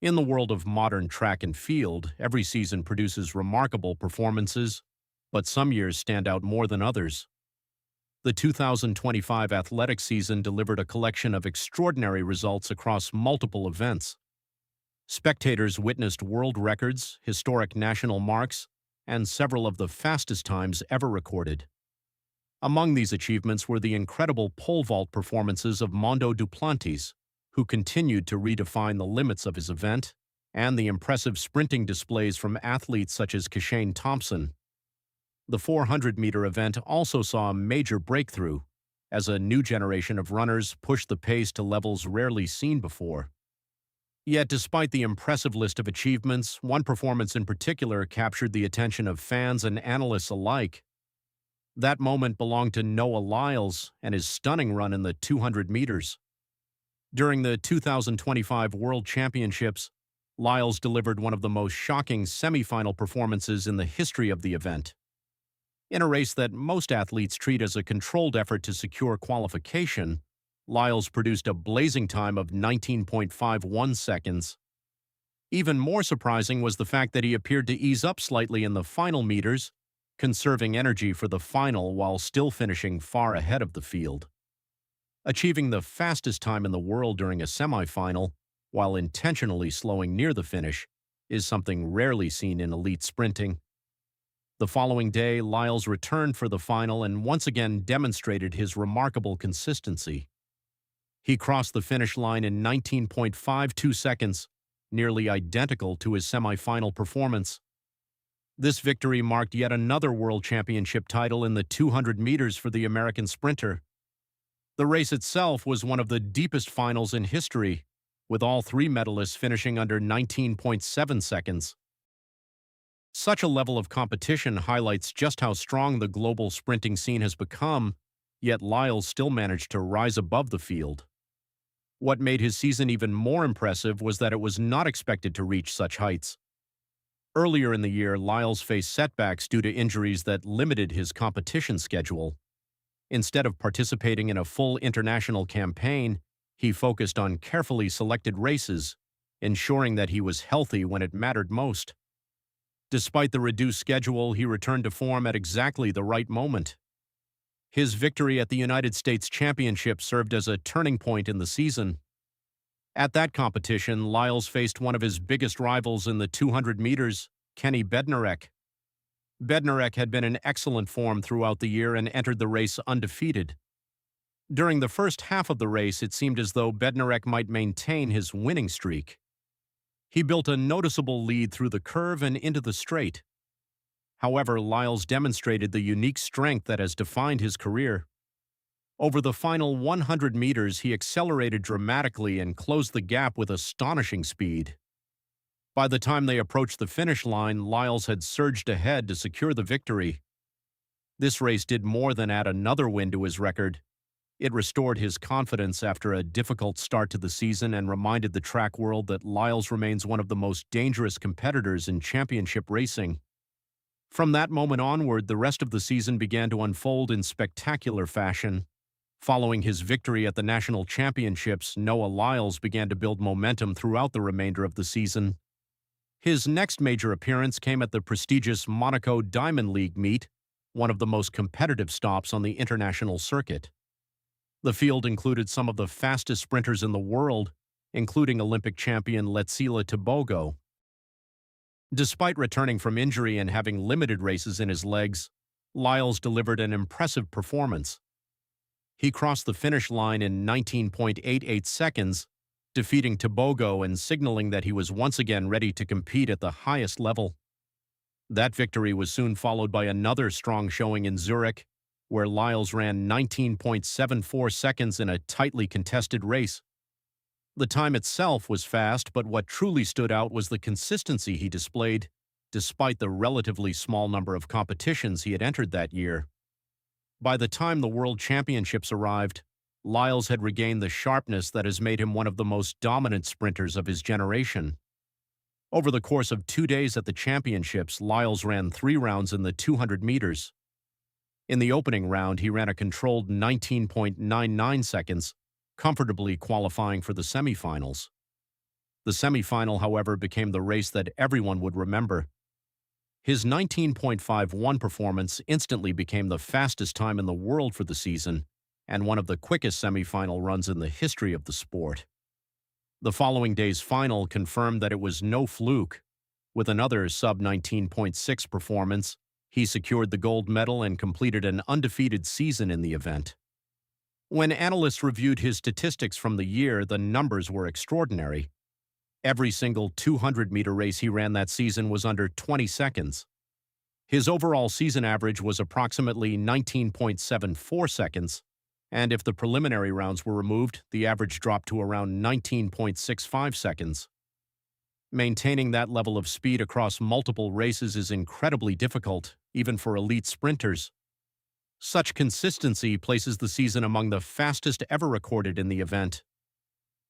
In the world of modern track and field, every season produces remarkable performances, but some years stand out more than others. The 2025 athletics season delivered a collection of extraordinary results across multiple events. Spectators witnessed world records, historic national marks, and several of the fastest times ever recorded. Among these achievements were the incredible pole vault performances of Mondo Duplantis, who continued to redefine the limits of his event, and the impressive sprinting displays from athletes such as Kashane Thompson. The 400-meter event also saw a major breakthrough, as a new generation of runners pushed the pace to levels rarely seen before. Yet despite the impressive list of achievements, one performance in particular captured the attention of fans and analysts alike. That moment belonged to Noah Lyles and his stunning run in the 200 meters. During the 2025 World Championships, Lyles delivered one of the most shocking semifinal performances in the history of the event. In a race that most athletes treat as a controlled effort to secure qualification, Lyles produced a blazing time of 19.51 seconds. Even more surprising was the fact that he appeared to ease up slightly in the final meters, conserving energy for the final while still finishing far ahead of the field. Achieving the fastest time in the world during a semifinal, while intentionally slowing near the finish, is something rarely seen in elite sprinting. The following day, Lyles returned for the final and once again demonstrated his remarkable consistency. He crossed the finish line in 19.52 seconds, nearly identical to his semifinal performance. This victory marked yet another World Championship title in the 200 meters for the American sprinter. The race itself was one of the deepest finals in history, with all three medalists finishing under 19.7 seconds. Such a level of competition highlights just how strong the global sprinting scene has become, yet Lyles still managed to rise above the field. What made his season even more impressive was that it was not expected to reach such heights. Earlier in the year, Lyles faced setbacks due to injuries that limited his competition schedule. Instead of participating in a full international campaign, he focused on carefully selected races, ensuring that he was healthy when it mattered most. Despite the reduced schedule, he returned to form at exactly the right moment. His victory at the United States Championship served as a turning point in the season. At that competition, Lyles faced one of his biggest rivals in the 200 meters, Kenny Bednarek. Bednarek had been in excellent form throughout the year and entered the race undefeated. During the first half of the race, it seemed as though Bednarek might maintain his winning streak. He built a noticeable lead through the curve and into the straight. However, Lyles demonstrated the unique strength that has defined his career. Over the final 100 meters, he accelerated dramatically and closed the gap with astonishing speed. By the time they approached the finish line, Lyles had surged ahead to secure the victory. This race did more than add another win to his record. It restored his confidence after a difficult start to the season and reminded the track world that Lyles remains one of the most dangerous competitors in championship racing. From that moment onward, the rest of the season began to unfold in spectacular fashion. Following his victory at the national championships, Noah Lyles began to build momentum throughout the remainder of the season. His next major appearance came at the prestigious Monaco Diamond League meet, one of the most competitive stops on the international circuit. The field included some of the fastest sprinters in the world, including Olympic champion Letsila Tebogo. Despite returning from injury and having limited races in his legs, Lyles delivered an impressive performance. He crossed the finish line in 19.88 seconds, defeating Tebogo and signaling that he was once again ready to compete at the highest level. That victory was soon followed by another strong showing in Zurich, where Lyles ran 19.74 seconds in a tightly contested race. The time itself was fast, but what truly stood out was the consistency he displayed, despite the relatively small number of competitions he had entered that year. By the time the World Championships arrived, Lyles had regained the sharpness that has made him one of the most dominant sprinters of his generation. Over the course of 2 days at the championships, Lyles ran 3 rounds in the 200 meters. In the opening round, he ran a controlled 19.99 seconds, comfortably qualifying for the semifinals. The semifinal, however, became the race that everyone would remember. His 19.51 performance instantly became the fastest time in the world for the season and one of the quickest semifinal runs in the history of the sport. The following day's final confirmed that it was no fluke. With another sub-19.6 performance, he secured the gold medal and completed an undefeated season in the event. When analysts reviewed his statistics from the year, the numbers were extraordinary. Every single 200-meter race he ran that season was under 20 seconds. His overall season average was approximately 19.74 seconds, and if the preliminary rounds were removed, the average dropped to around 19.65 seconds. Maintaining that level of speed across multiple races is incredibly difficult, even for elite sprinters. Such consistency places the season among the fastest ever recorded in the event.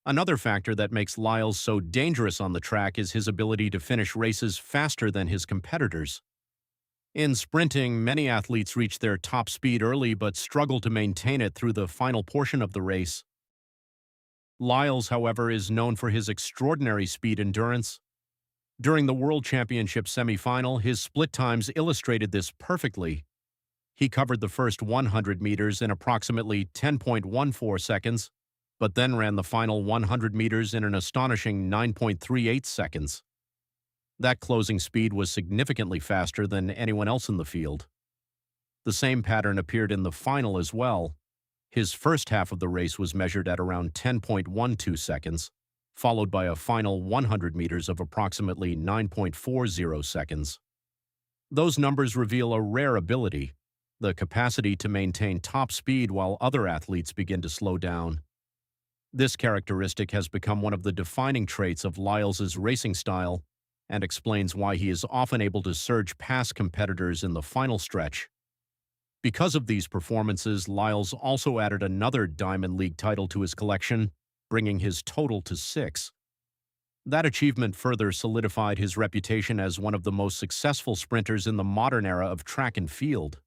Another factor that makes Lyles so dangerous on the track is his ability to finish races faster than his competitors. In sprinting, many athletes reach their top speed early but struggle to maintain it through the final portion of the race. Lyles, however, is known for his extraordinary speed endurance. During the World Championship semifinal, his split times illustrated this perfectly. He covered the first 100 meters in approximately 10.14 seconds, but then ran the final 100 meters in an astonishing 9.38 seconds. That closing speed was significantly faster than anyone else in the field. The same pattern appeared in the final as well. His first half of the race was measured at around 10.12 seconds, followed by a final 100 meters of approximately 9.40 seconds. Those numbers reveal a rare ability, the capacity to maintain top speed while other athletes begin to slow down. This characteristic has become one of the defining traits of Lyles's racing style and explains why he is often able to surge past competitors in the final stretch. Because of these performances, Lyles also added another Diamond League title to his collection, bringing his total to 6. That achievement further solidified his reputation as one of the most successful sprinters in the modern era of track and field.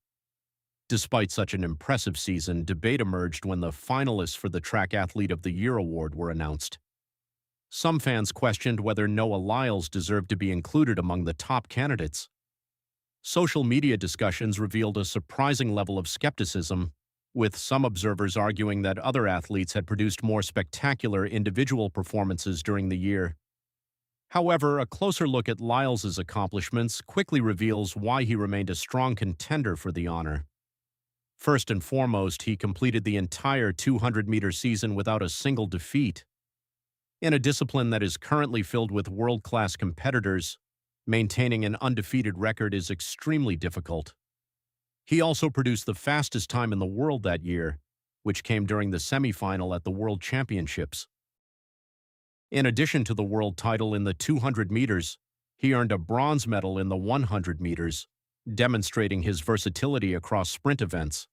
Despite such an impressive season, debate emerged when the finalists for the Track Athlete of the Year award were announced. Some fans questioned whether Noah Lyles deserved to be included among the top candidates. Social media discussions revealed a surprising level of skepticism, with some observers arguing that other athletes had produced more spectacular individual performances during the year. However, a closer look at Lyles's accomplishments quickly reveals why he remained a strong contender for the honor. First and foremost, he completed the entire 200-meter season without a single defeat. In a discipline that is currently filled with world-class competitors, maintaining an undefeated record is extremely difficult. He also produced the fastest time in the world that year, which came during the semifinal at the World Championships. In addition to the world title in the 200 meters, he earned a bronze medal in the 100 meters, demonstrating his versatility across sprint events.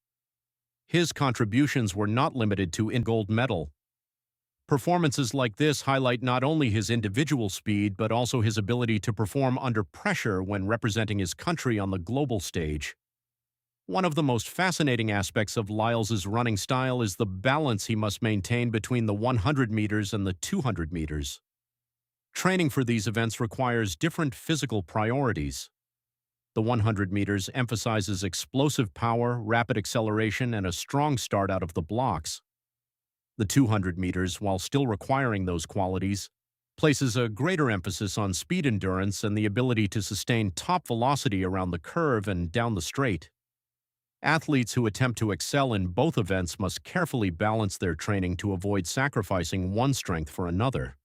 His contributions were not limited to a gold medal. Performances like this highlight not only his individual speed but also his ability to perform under pressure when representing his country on the global stage. One of the most fascinating aspects of Lyles's running style is the balance he must maintain between the 100 meters and the 200 meters. Training for these events requires different physical priorities. The 100 meters emphasizes explosive power, rapid acceleration, and a strong start out of the blocks. The 200 meters, while still requiring those qualities, places a greater emphasis on speed endurance and the ability to sustain top velocity around the curve and down the straight. Athletes who attempt to excel in both events must carefully balance their training to avoid sacrificing one strength for another.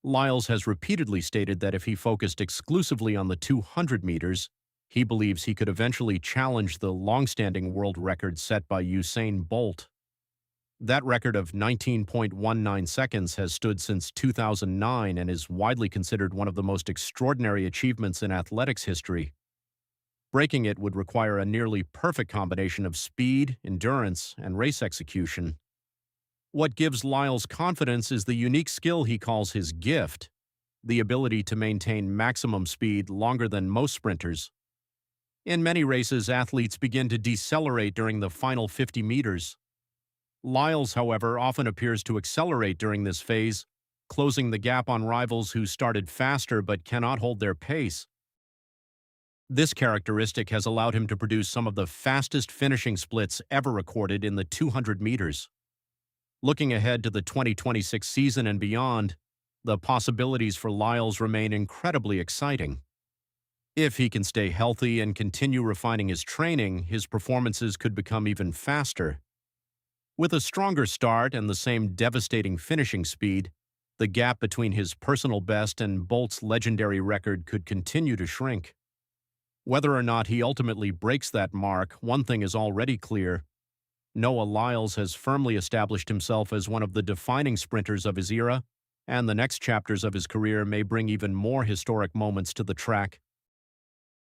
Lyles has repeatedly stated that if he focused exclusively on the 200 meters, he believes he could eventually challenge the long-standing world record set by Usain Bolt. That record of 19.19 seconds has stood since 2009 and is widely considered one of the most extraordinary achievements in athletics history. Breaking it would require a nearly perfect combination of speed, endurance, and race execution. What gives Lyles confidence is the unique skill he calls his gift, the ability to maintain maximum speed longer than most sprinters. In many races, athletes begin to decelerate during the final 50 meters. Lyles, however, often appears to accelerate during this phase, closing the gap on rivals who started faster but cannot hold their pace. This characteristic has allowed him to produce some of the fastest finishing splits ever recorded in the 200 meters. Looking ahead to the 2026 season and beyond, the possibilities for Lyles remain incredibly exciting. If he can stay healthy and continue refining his training, his performances could become even faster. With a stronger start and the same devastating finishing speed, the gap between his personal best and Bolt's legendary record could continue to shrink. Whether or not he ultimately breaks that mark, one thing is already clear. Noah Lyles has firmly established himself as one of the defining sprinters of his era, and the next chapters of his career may bring even more historic moments to the track.